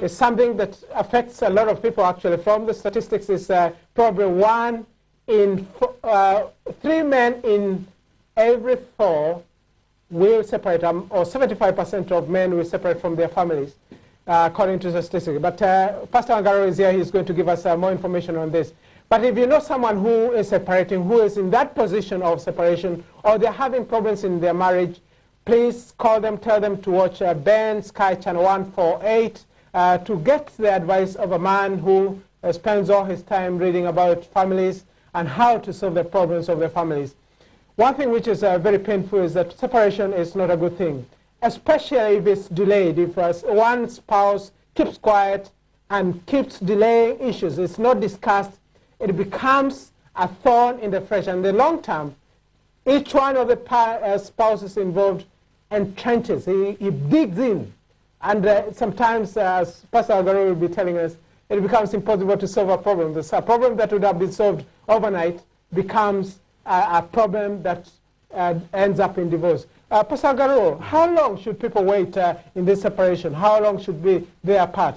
is something that affects a lot of people actually. From the statistics, is probably 3 men in every 4 will separate, or 75% of men will separate from their families, according to the statistics. But Pastor Angaro is here. He's going to give us more information on this. But if you know someone who is separating, who is in that position of separation, or they're having problems in their marriage, please call them, tell them to watch Ben Sky Channel 148 to get the advice of a man who spends all his time reading about families and how to solve the problems of their families. One thing which is very painful is that separation is not a good thing, especially if it's delayed. If one spouse keeps quiet and keeps delaying issues, it's not discussed, it becomes a thorn in the flesh. And in the long term, each one of the spouses involved entrenches, he digs in. And sometimes, as Pastor Alvaro will be telling us, it becomes impossible to solve a problem. A problem that would have been solved overnight becomes a problem that ends up in divorce. Pastor Alvaro, how long should people wait in this separation? How long should they apart?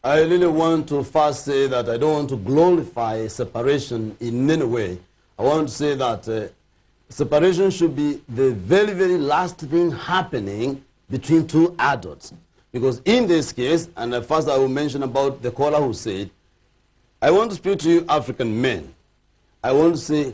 I really want to first say that I don't want to glorify separation in any way. I want to say that separation should be the very, very last thing happening between 2 adults. Because in this case, and first I will mention about the caller who said, I want to speak to you African men. I want to say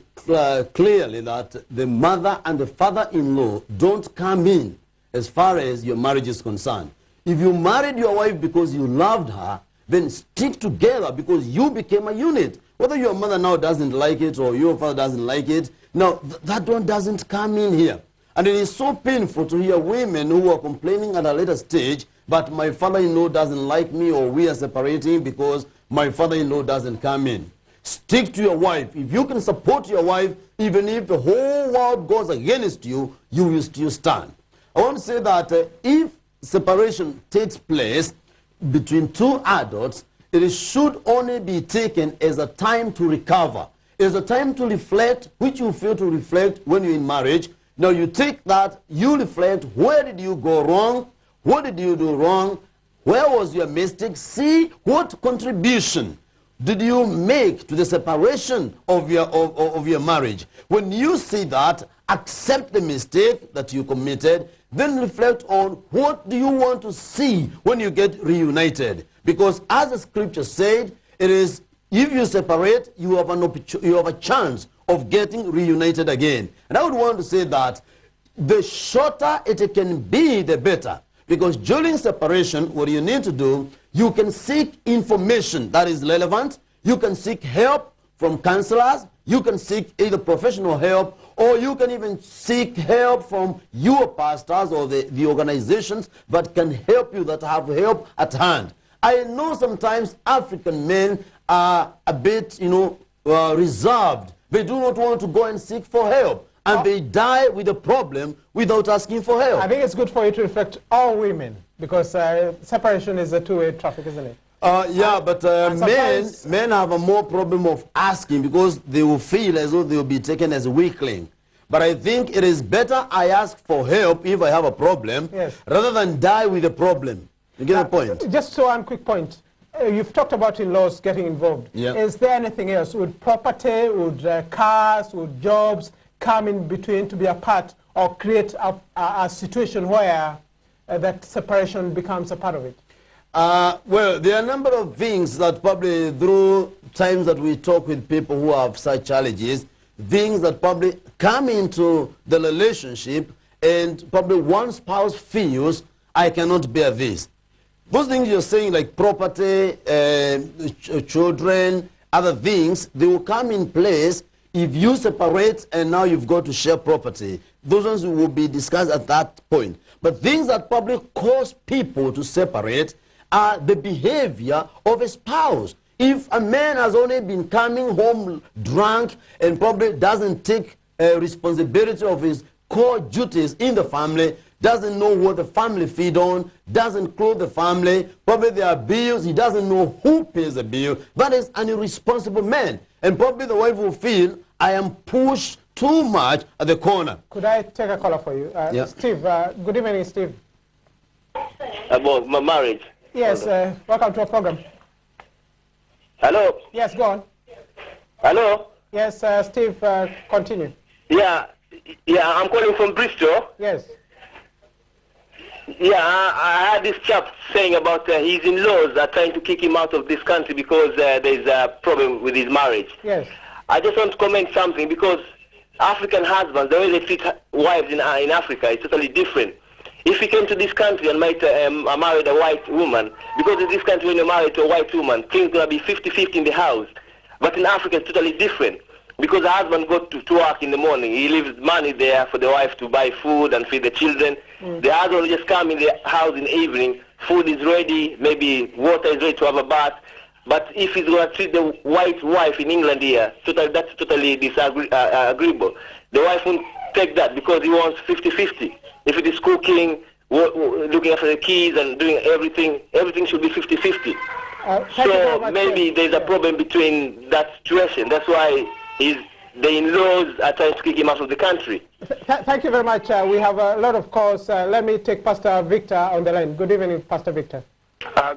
clearly that the mother and the father-in-law don't come in as far as your marriage is concerned. If you married your wife because you loved her, then stick together because you became a unit. Whether your mother now doesn't like it or your father doesn't like it, now that one doesn't come in here. And it is so painful to hear women who are complaining at a later stage, but my father-in-law doesn't like me, or we are separating because my father-in-law doesn't come in. Stick to your wife. If you can support your wife, even if the whole world goes against you, you will still stand. I want to say that if separation takes place between 2 adults, it should only be taken as a time to recover, as a time to reflect, which you fail to reflect when you're in marriage. Now you take that, you reflect, where did you go wrong? What did you do wrong? Where was your mistake? See what contribution did you make to the separation of your marriage. When you see that, accept the mistake that you committed, then reflect on what do you want to see when you get reunited. Because as the scripture said, it is if you separate, you have a chance of getting reunited again. And I would want to say that the shorter it can be, the better. Because during separation, what you need to do, you can seek information that is relevant. You can seek help from counselors. You can seek either professional help, or you can even seek help from your pastors or the organizations that can help you, that have help at hand. I know sometimes African men are a bit, reserved. They do not want to go and seek for help. And they die with a problem without asking for help. I think it's good for you to reflect all women, because separation is a two-way traffic, isn't it? Yeah, but men have a more problem of asking, because they will feel as though they will be taken as a weakling. But I think it is better I ask for help if I have a problem, yes, rather than die with a problem. You get the point? Just so one quick point. You've talked about in-laws getting involved. Yeah. Is there anything else? Would property, would cars, would jobs come in between to be a part or create a situation where that separation becomes a part of it? Well, there are a number of things that probably through times that we talk with people who have such challenges, things that probably come into the relationship and probably one spouse feels, I cannot bear this. Those things you're saying, like property, children, other things, they will come in place if you separate and now you've got to share property. Those ones will be discussed at that point. But things that probably cause people to separate are the behavior of a spouse. If a man has only been coming home drunk and probably doesn't take responsibility of his core duties in the family, doesn't know what the family feed on, doesn't clothe the family, probably there are bills, he doesn't know who pays the bill, that is an irresponsible man. And probably the wife will feel, I am pushed too much at the corner. Could I take a caller for you? Yeah. Steve, good evening, Steve. About my marriage. Yes, welcome to our program. Hello? Yes, go on. Hello? Yes, Steve, continue. Yeah, I'm calling from Bristol. Yes. Yeah, I had this chap saying about his in-laws are trying to kick him out of this country because there's a problem with his marriage. Yes. I just want to comment something because African husbands, the way they treat wives in Africa is totally different. If he came to this country and married a white woman, because in this country when you're married to a white woman, things are going to be 50-50 in the house. But in Africa it's totally different. Because the husband goes to work in the morning, he leaves money there for the wife to buy food and feed the children. The husband will just come in the house in the evening, food is ready, maybe water is ready to have a bath. But if he's going to treat the white wife in England here, that's totally disagreeable. The wife won't take that because he wants 50-50. If it is cooking, looking after the kids and doing everything should be 50-50. So maybe there's a problem between that situation. That's why the in-laws are trying to kick him out of the country. Thank you very much. We have a lot of calls. Let me take Pastor Victor on the line. Good evening, Pastor Victor.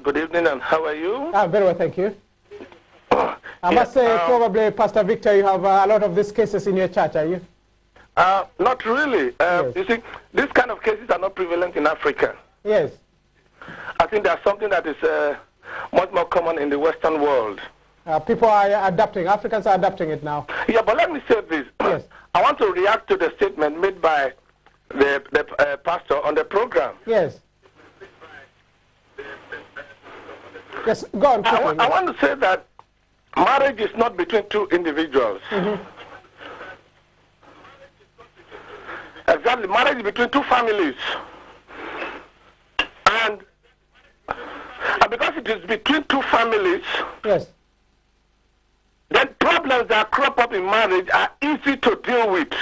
Good evening, and how are you? Very well, thank you. I must say, probably, Pastor Victor, you have a lot of these cases in your church, are you? Not really. Yes. You see, these kind of cases are not prevalent in Africa. Yes. I think there's something that is much more common in the Western world. People are adapting. Africans are adapting it now. Yeah, but let me say this. Yes. I want to react to the statement made by the pastor on the program. Yes. Yes, go on. I want to say that marriage is not between two individuals. Exactly, marriage is between two families. And because it is between two families, yes, then problems that crop up in marriage are easy to deal with.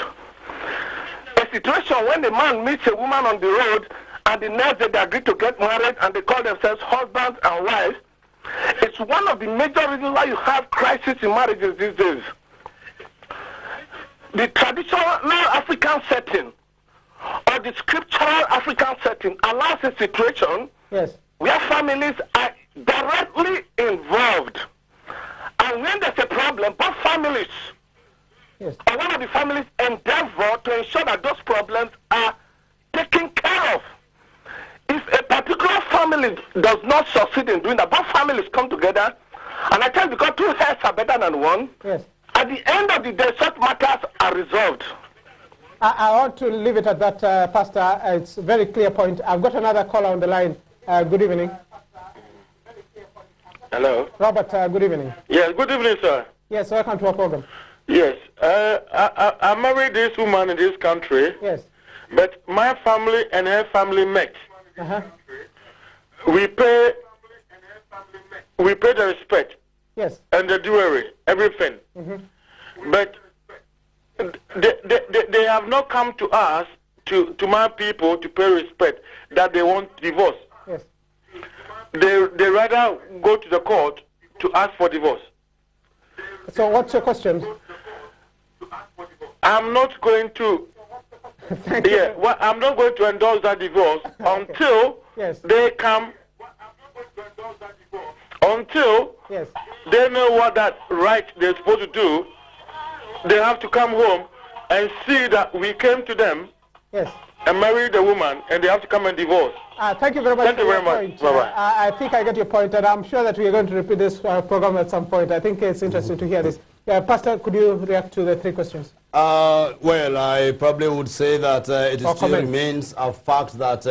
A situation when a man meets a woman on the road and the next day they agree to get married and they call themselves husbands and wives, it's one of the major reasons why you have crisis in marriages these days. The traditional African setting or the scriptural African setting allows a situation where families are directly involved. And when there's a problem, both families or one of the families endeavor to ensure that those problems are taken care of. If a particular family does not succeed in doing that, both families come together, and I tell you, because two heads are better than one, at the end of the day, such matters are resolved. I want to leave it at that, Pastor. It's a very clear point. I've got another caller on the line. Good evening. Hello. Robert, good evening. Yes, good evening, sir. Yes, welcome to our program. Yes, I married this woman in this country. Yes. But my family and her family met. We pay the respect. Yes. And the jewelry, everything. But they have not come to us, to my people, to pay respect that they want divorce. Yes. They rather go to the court to ask for divorce. So what's your question? I'm not going to. Well, I'm not going to endorse that divorce until they come. Until they know what that right they're supposed to do. They have to come home and see that we came to them and married the woman, and they have to come and divorce. Thank you very much. Thank you very much. Bye-bye. I think I get your point, and I'm sure that we are going to repeat this program at some point. I think it's interesting to hear this. Pastor, could you react to the three questions? Well, I probably would say that it still remains a fact that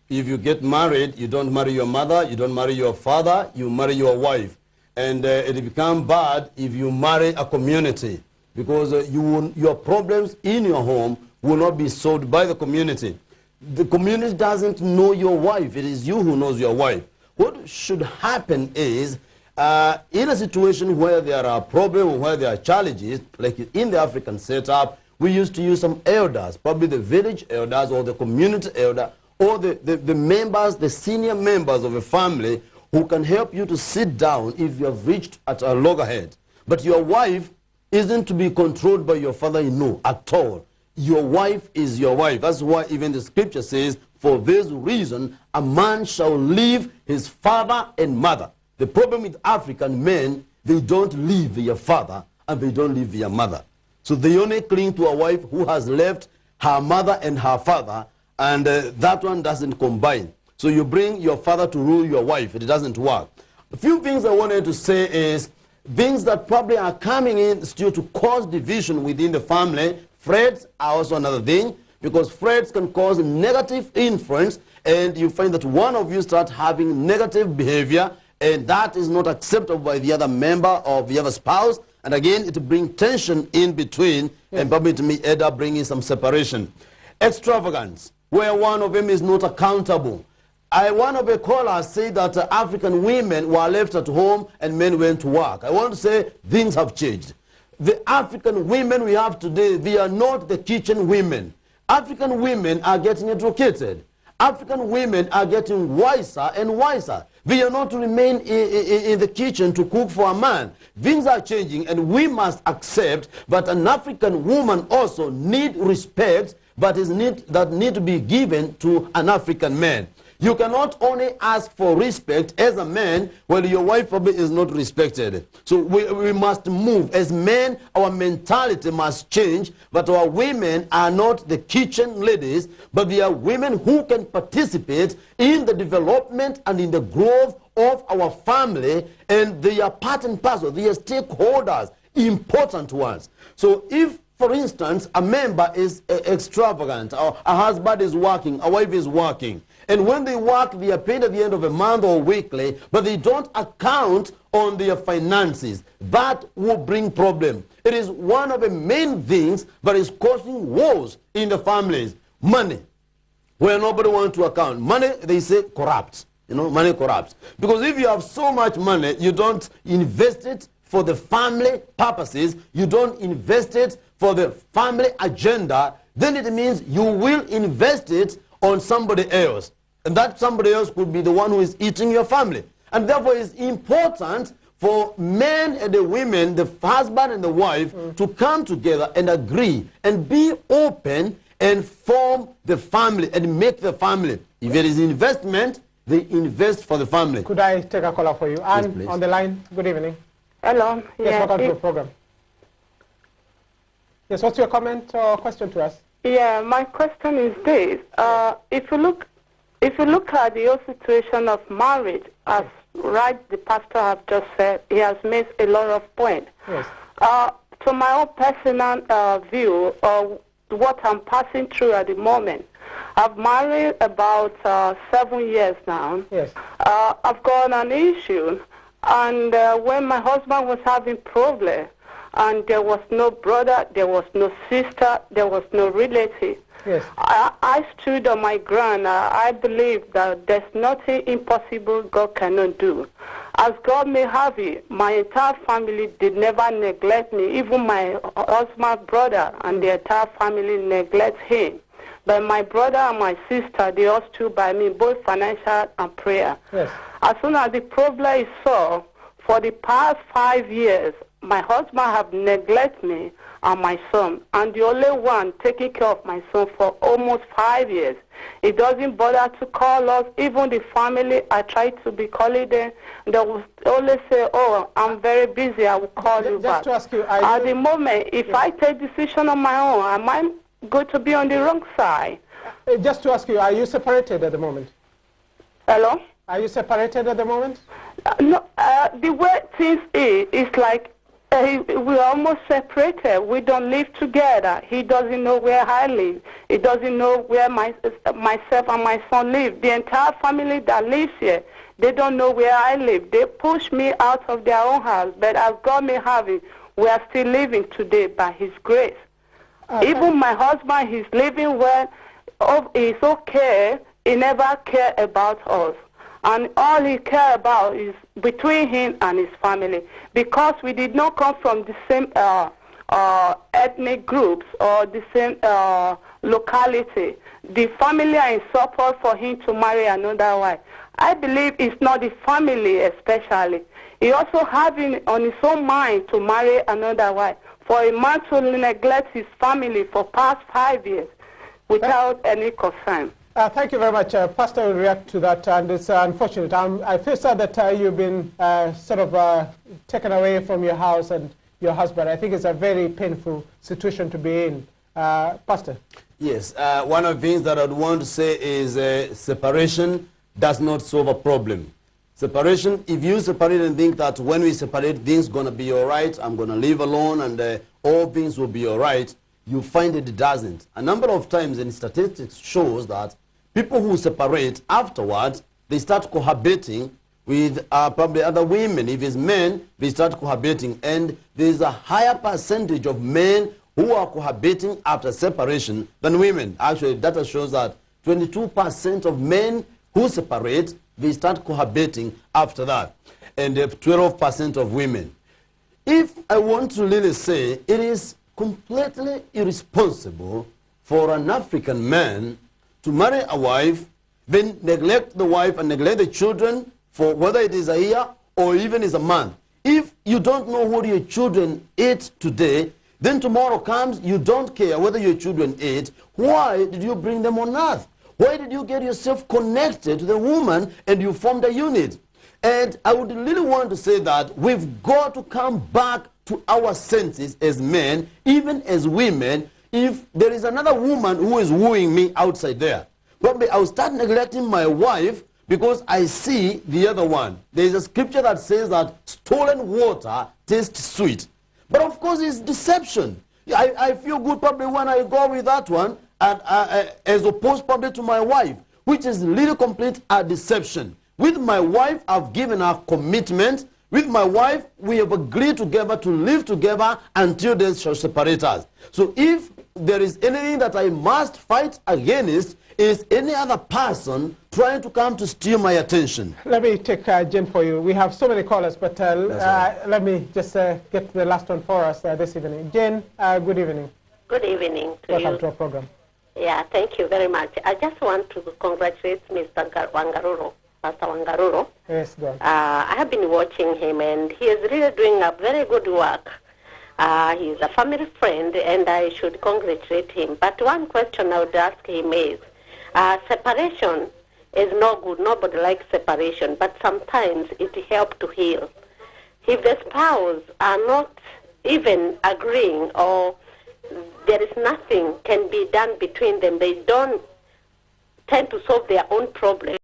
if you get married, you don't marry your mother, you don't marry your father, you marry your wife. And it becomes bad if you marry a community, because your problems in your home will not be solved by the community. The community doesn't know your wife. It is you who knows your wife. What should happen is, in a situation where there are problems, where there are challenges, like in the African setup, we used to use some elders, probably the village elders or the community elder, or the members, the senior members of a family, who can help you to sit down if you have reached at a loggerhead. But your wife isn't to be controlled by your father-in-law at all. Your wife is your wife. That's why even the scripture says, For this reason, a man shall leave his father and mother. The problem with African men, they don't leave their father and they don't leave their mother. So they only cling to a wife who has left her mother and her father, and that one doesn't combine. So you bring your father to rule your wife. It doesn't work. A few things I wanted to say is things that probably are coming in still to cause division within the family. Freds are also another thing, because freds can cause negative influence, and you find that one of you starts having negative behavior, and that is not acceptable by the other member or the other spouse. And again, it brings tension in between, and probably to me end up bringing some separation. Extravagance, where one of them is not accountable. One of the callers said that African women were left at home and men went to work. I want to say things have changed. The African women we have today, they are not the kitchen women. African women are getting educated. African women are getting wiser and wiser. They are not to remain in the kitchen to cook for a man. Things are changing, and we must accept that an African woman also needs respect, but that need to be given to an African man. You cannot only ask for respect as a man when your wife probably is not respected. So we must move. As men, our mentality must change, but our women are not the kitchen ladies, but they are women who can participate in the development and in the growth of our family, and they are part and parcel. They are stakeholders, important ones. So if, for instance, a member is extravagant, or a husband is working, a wife is working, and when they work, they are paid at the end of a month or weekly, but they don't account on their finances. That will bring problem. It is one of the main things that is causing wars in the families. Money, where nobody wants to account. Money, they say, corrupts. You know, money corrupts. Because if you have so much money, you don't invest it for the family purposes, you don't invest it for the family agenda, then it means you will invest it on somebody else. And that somebody else could be the one who is eating your family. And therefore it's important for men and the women, the husband and the wife, to come together and agree and be open and form the family and make the family. If there is investment, they invest for the family. Could I take a caller for you? Yes, Anne, please. on the line. Good evening. Hello. Yes, welcome to the program. Yes, what's your comment or question to us? Yeah, my question is this. If you look at the whole situation of marriage, as the pastor have just said, he has made a lot of points. Yes. To my own personal view, what I'm passing through at the moment, I've married about 7 years now. Yes. I've got an issue, and when my husband was having problems, and there was no brother, there was no sister, there was no relative. Yes. I stood on my ground. I believe that there's nothing impossible God cannot do. As God may have it, my entire family did never neglect me. Even my husband's brother and the entire family neglect him. But my brother and my sister, they all stood by me, both financial and prayer. Yes. As soon as the problem is solved, for the past 5 years, my husband have neglected me and my son. And the only one taking care of my son for almost 5 years. He doesn't bother to call us. Even the family, I try to be calling them. They will always say, oh, I'm very busy, I will call you back. Just to ask you, at the moment, if I take decision on my own, am I going to be on the wrong side? Just to ask you, are you separated at the moment? Hello? Are you separated at the moment? No, the way things is like we're almost separated. We don't live together. He doesn't know where I live. He doesn't know where myself and my son live. The entire family that lives here, they don't know where I live. They push me out of their own house. But as God may have it, we are still living today by His grace. Even my husband, he's living well. He's okay. He never cared about us. And all he cares about is between him and his family. Because we did not come from the same ethnic groups or the same locality. The family are in support for him to marry another wife. I believe it's not the family especially. He also having on his own mind to marry another wife. For a man to neglect his family for past 5 years without any concern. Thank you very much. Pastor will react to that, and it's unfortunate. I feel sad that you've been sort of taken away from your house and your husband. I think it's a very painful situation to be in. Pastor? Yes, one of the things that I'd want to say is separation does not solve a problem. Separation, if you separate and think that when we separate, things going to be all right, I'm going to live alone and all things will be all right, you find it doesn't. A number of times in statistics shows that people who separate afterwards, they start cohabiting with probably other women. If it's men, they start cohabiting. And there's a higher percentage of men who are cohabiting after separation than women. Actually, data shows that 22% of men who separate, they start cohabiting after that. And 12% of women. If I want to really say, it is completely irresponsible for an African man to marry a wife, then neglect the wife and neglect the children for whether it is a year or even is a month. If you don't know what your children eat today, then tomorrow comes, you don't care whether your children eat. Why did you bring them on earth? Why did you get yourself connected to the woman and you formed a unit? And I would really want to say that we've got to come back to our senses as men, even as women. If there is another woman who is wooing me outside there, probably I'll start neglecting my wife because I see the other one. There is a scripture that says that stolen water tastes sweet. But of course it's deception. I feel good probably when I go with that one, and as opposed probably to my wife, which is really complete a deception. With my wife, I've given her commitment. With my wife, we have agreed together to live together until death shall separate us. So if there is anything that I must fight against, is any other person trying to come to steal my attention. Let me take Jen for you. We have so many callers, but let me just get the last one for us this evening. Jen, good evening. Good evening to Welcome you. to our program. Yeah, thank you very much. I just want to congratulate Mr. Wangaruro, Pastor Wangaruro. Yes, go on. I have been watching him, and he is really doing a very good work. He is a family friend, and I should congratulate him. But one question I would ask him is, separation is no good. Nobody likes separation, but sometimes it helps to heal. If the spouse are not even agreeing or there is nothing can be done between them, they don't tend to solve their own problem.